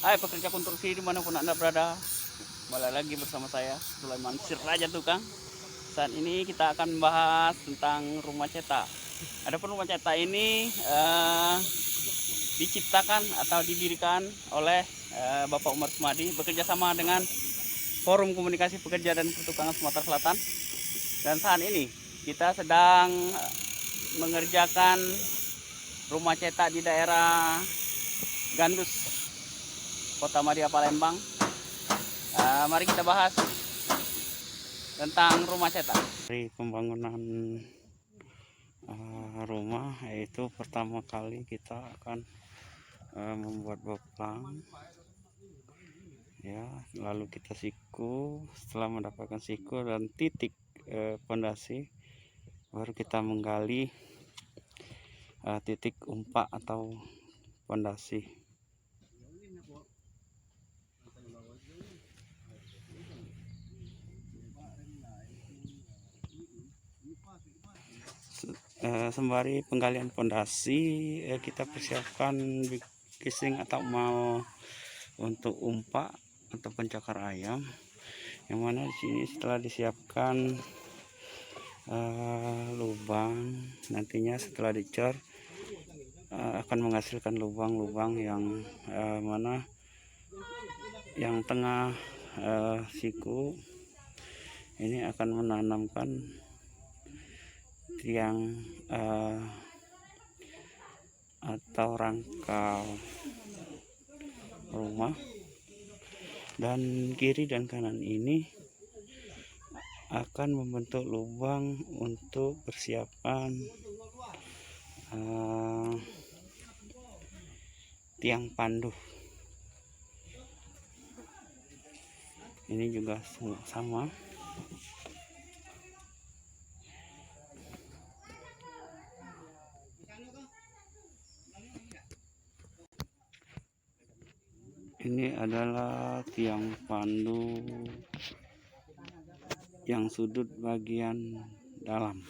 Hai pekerja konstruksi dimanapun Anda berada, kembali lagi bersama saya Sulaiman Siraja Tukang. Saat ini kita akan membahas tentang rumah cetak. Adapun rumah cetak ini diciptakan atau didirikan oleh Bapak Umar Sumadi bekerja sama dengan Forum Komunikasi Pekerja dan Pertukangan Sumatera Selatan. Dan saat ini kita sedang mengerjakan rumah cetak di daerah Gandus, Kota Madia, Palembang. Mari kita bahas tentang rumah cetak. Dari pembangunan rumah, yaitu pertama kali kita akan membuat boplang, ya, lalu kita siku. Setelah mendapatkan siku dan titik pondasi, baru kita menggali titik umpak atau pondasi. Sembari penggalian pondasi, kita persiapkan casing atau mal untuk umpak atau pencakar ayam, yang mana di sini setelah disiapkan lubang, nantinya setelah dicor akan menghasilkan lubang-lubang yang mana yang tengah siku ini akan menanamkan tiang atau rangka rumah, dan kiri dan kanan ini akan membentuk lubang untuk persiapan tiang pandu. Ini juga sama. Ini adalah tiang pandu yang sudut bagian dalam.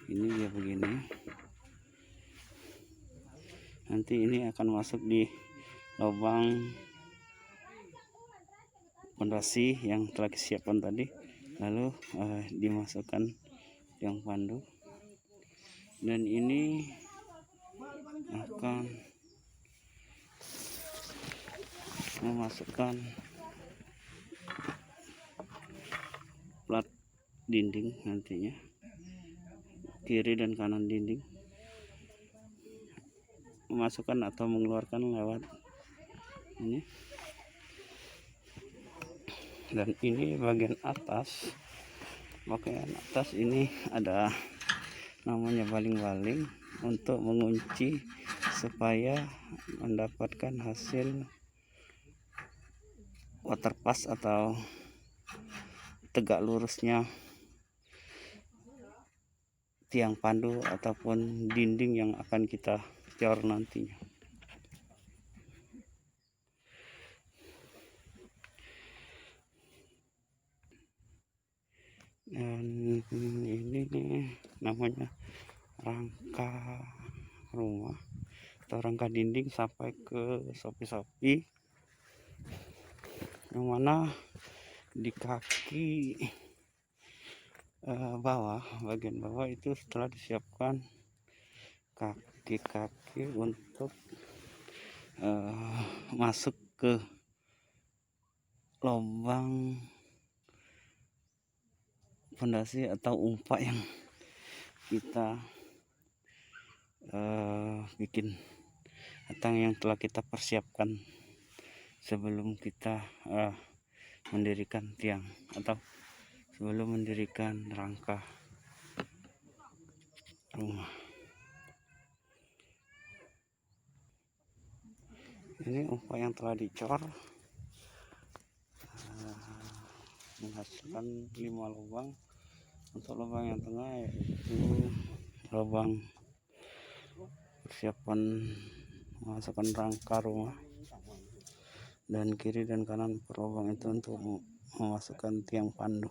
Ini dia begini. Nanti ini akan masuk di lubang pondasi yang telah disiapkan tadi, lalu dimasukkan tiang pandu, dan ini akan memasukkan plat dinding nantinya, kiri dan kanan dinding, memasukkan atau mengeluarkan lewat ini. Dan ini bagian atas ini ada namanya baling-baling untuk mengunci supaya mendapatkan hasil waterpass atau tegak lurusnya tiang pandu ataupun dinding yang akan kita cor nantinya. Dan ini nih namanya rangka rumah atau rangka dinding sampai ke sopi-sopi, yang mana di kaki bagian bawah itu setelah disiapkan kaki-kaki untuk masuk ke lubang fondasi atau umpak yang kita bikin atau yang telah kita persiapkan sebelum kita mendirikan tiang atau sebelum mendirikan rangka rumah. Ini umpak yang telah dicor menghasilkan 5 lubang. Untuk lubang yang tengah yaitu lubang persiapan memasukkan rangka rumah, dan kiri dan kanan per lubang itu untuk memasukkan tiang pandu.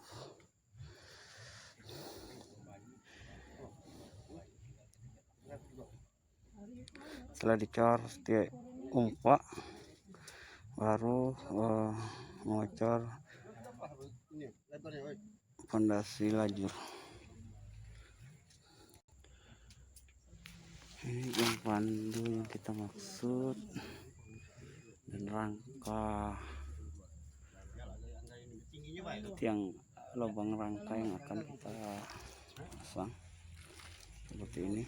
Setelah dicor umpak, baru ngocor fondasi lajur. Ini yang pandu yang kita maksud dan rangka tiang lubang rangka yang akan kita pasang seperti ini.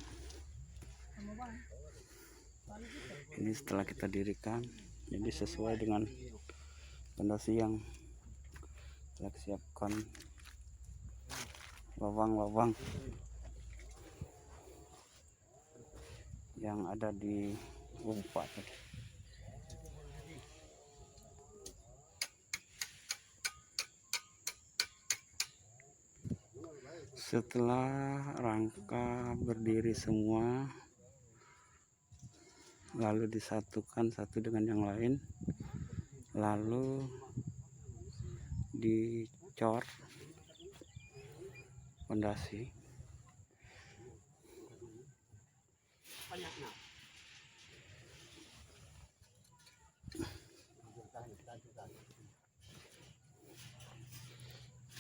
Ini setelah kita dirikan, jadi sesuai dengan fondasi yang telah disiapkan, lubang-lubang yang ada di umpa tadi. Setelah rangka berdiri semua, lalu disatukan satu dengan yang lain, lalu dicor fondasi.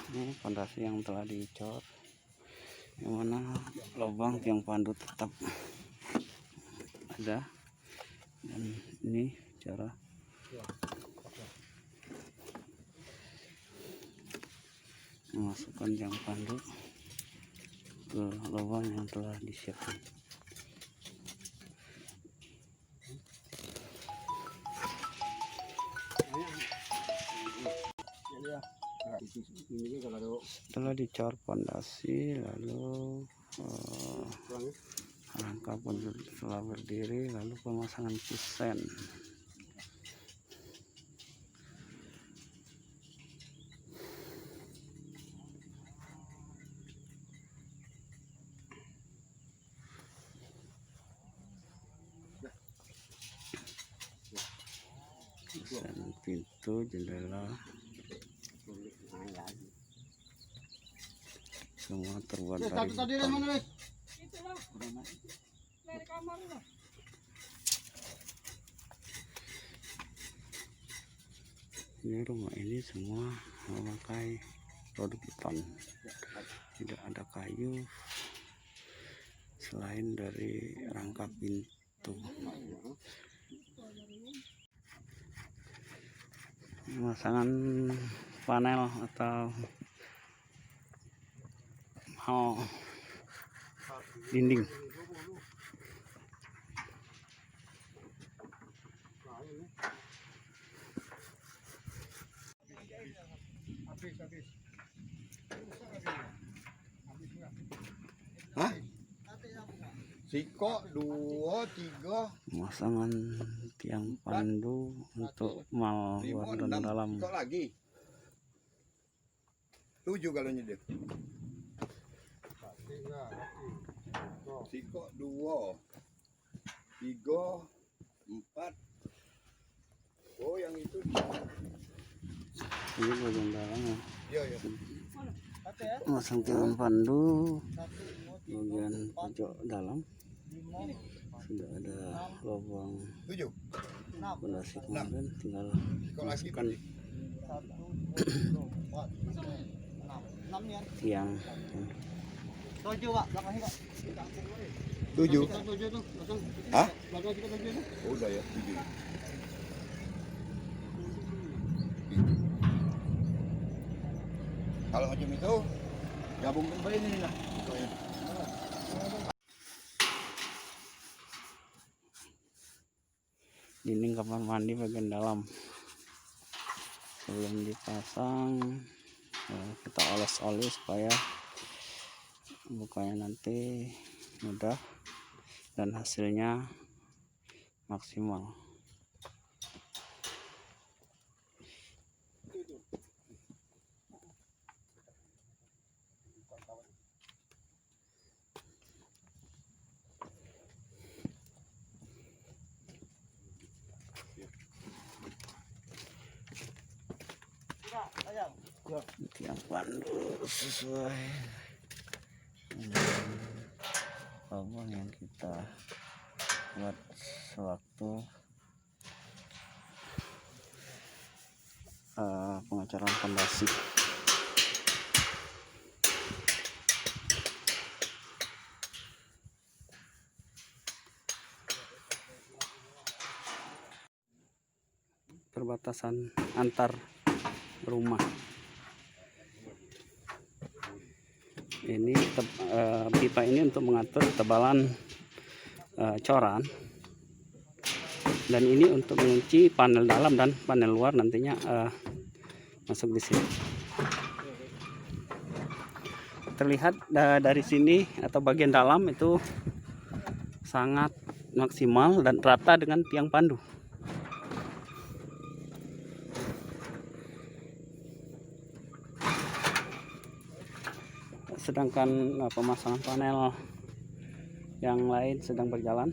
Ini fondasi yang telah dicor, yang mana lubang tiang pandu tetap ada. Dan ini cara memasukkan tiang pandu ke lubang yang telah disiapkan. Setelah dicor fondasi, lalu rangka pun telah berdiri, lalu pemasangan kusen. Kusen pintu, jendela, semua terbuat dari beton. Ini rumah ini semua memakai produk beton, tidak ada kayu selain dari rangka pintu. Pemasangan panel atau dinding. Hah? Siko 2, 3. Pemasangan tiang pandu untuk mal luar dan dalam. Siko lagi 7 kalau nyedek. Siko 2, 3, 4. Oh yang itu. Ini bagian dalam ya. Iya ya. Masang tiang pandu bagian pojok dalam sudah ada lubang 7. fondasi kemarin, tinggal masukkan tiang. 7. Hah? Oh, udah ya 7. Kalau macam itu gabungkan baik ini lah. Dinding kamar mandi bagian dalam sebelum dipasang kita oles-oles supaya bukanya nanti mudah dan hasilnya maksimal. Tiang pandu sesuai dengan lubang yang kita buat sewaktu pengecoran fondasi. Perbatasan antar rumah. Ini pipa ini untuk mengatur ketebalan coran, dan ini untuk mengunci panel dalam dan panel luar nantinya masuk di sini. Terlihat dari sini atau bagian dalam itu sangat maksimal dan rata dengan tiang pandu. Sedangkan pemasangan panel yang lain sedang berjalan.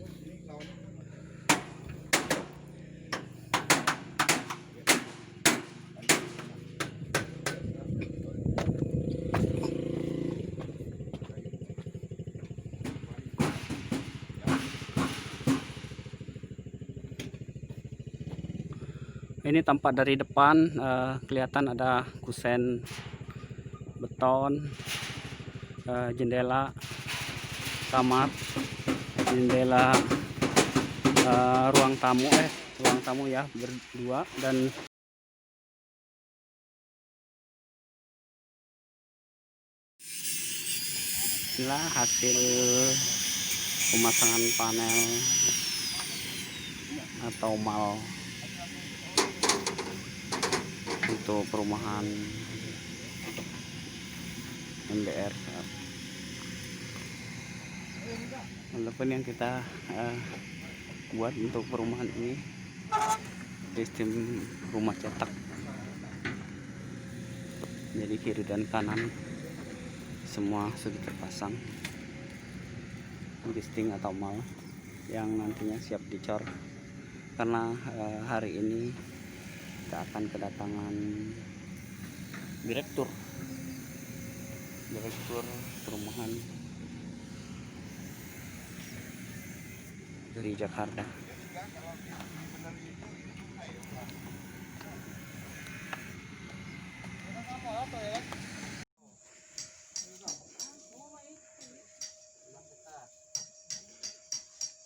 Ini tampak dari depan, kelihatan ada kusen beton, jendela kamar, jendela ruang tamu ya berdua, dan inilah hasil pemasangan panel atau mal untuk perumahan MBR. Walaupun yang kita buat untuk perumahan ini sistem rumah cetak, jadi kiri dan kanan semua sudah terpasang listing atau mal yang nantinya siap dicor, karena hari ini kita akan kedatangan direktur perumahan dari Jakarta.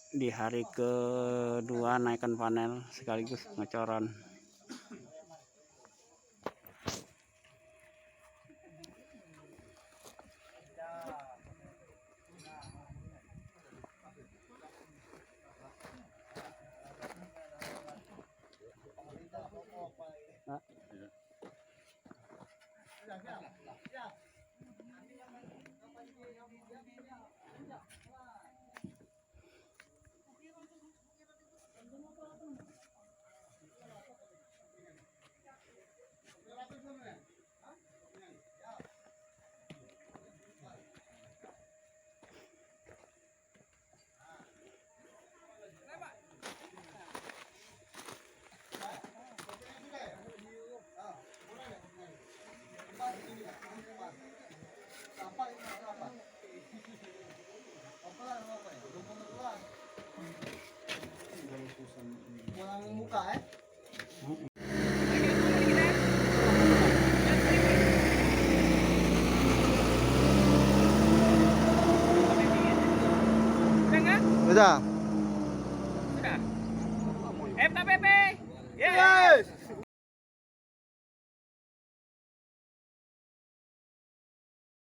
Di hari kedua naikkan panel sekaligus ngecoran. Muka Sudah. Sudah. FKPP. Yes.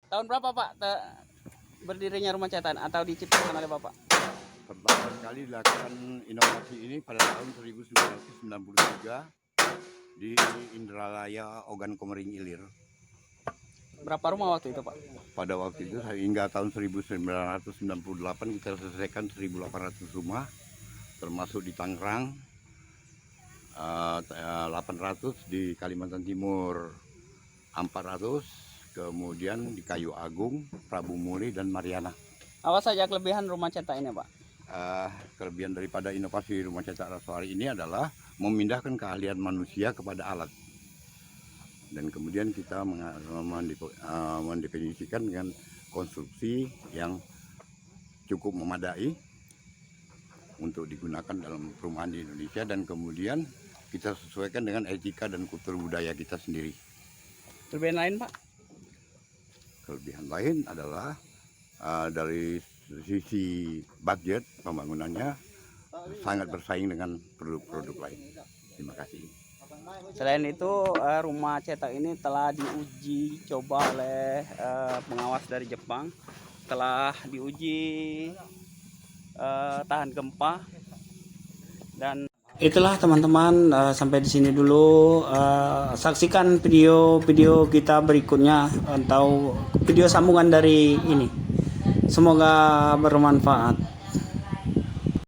Tahun berapa Pak berdirinya rumah cetakan atau diciptakan oleh Bapak? Pertama kali dilakukan inovasi ini pada tahun 1993 di Indralaya, Ogan Komering Ilir. Berapa rumah waktu itu Pak? Pada waktu itu hingga tahun 1998 kita selesaikan 1.800 rumah, termasuk di Tangerang, 800 di Kalimantan Timur, 400, kemudian di Kayu Agung, Prabu Muli, dan Mariana. Apa saja kelebihan rumah cetak ini Pak? Kelebihan daripada inovasi rumah cetak Raswari ini adalah memindahkan keahlian manusia kepada alat, dan kemudian kita mendefinisikan dengan konstruksi yang cukup memadai untuk digunakan dalam perumahan di Indonesia, dan kemudian kita sesuaikan dengan etika dan kultur budaya kita sendiri. Kelebihan lain, Pak? Kelebihan lain adalah dari sisi budget pembangunannya sangat bersaing dengan produk-produk lain. Terima kasih. Selain itu, rumah cetak ini telah diuji coba oleh pengawas dari Jepang, telah diuji tahan gempa, dan itulah teman-teman, sampai di sini dulu. Saksikan video-video kita berikutnya atau video sambungan dari ini. Semoga bermanfaat.